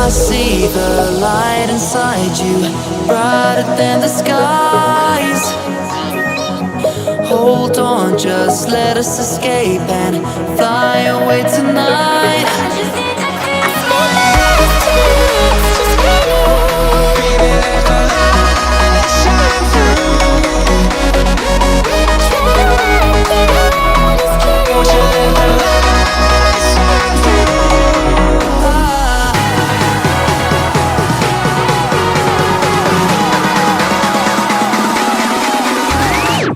I see the light inside you, brighter than the skies. Hold on, just let us escape and fly away tonight.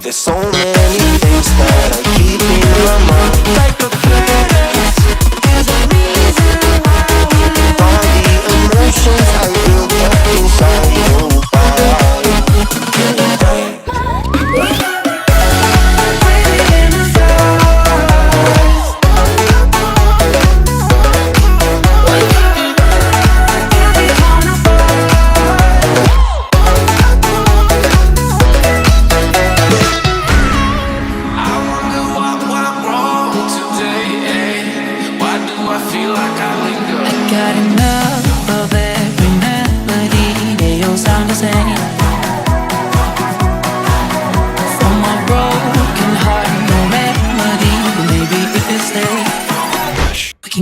There's so many things that I keep in my mind, like the planets. There's a reason why we live. All the emotions I built up inside you.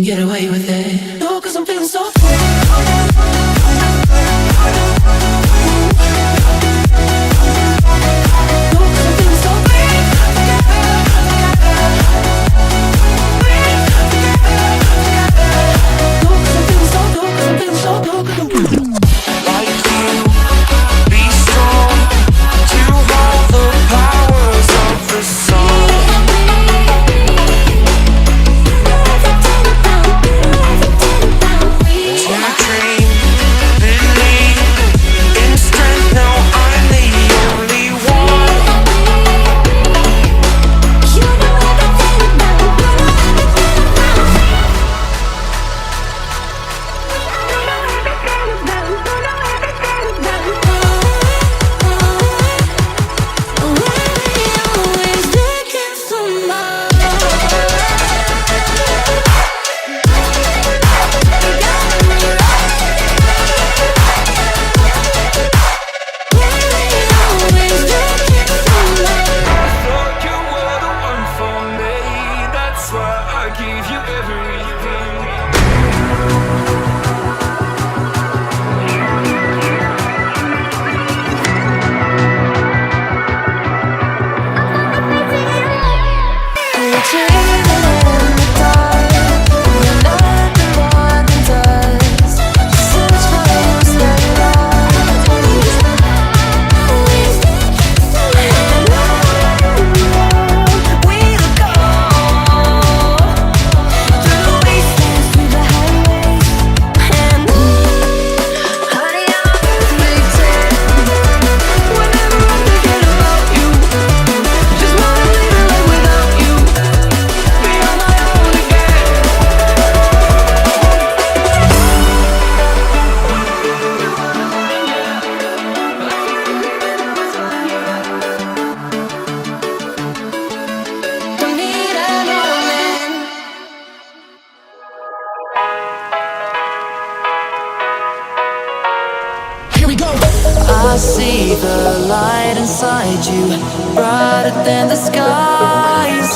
Get away with it. No, 'cause I'm feeling so I see the light inside you, brighter than the skies.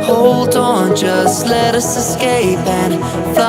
Hold on, just let us escape and fly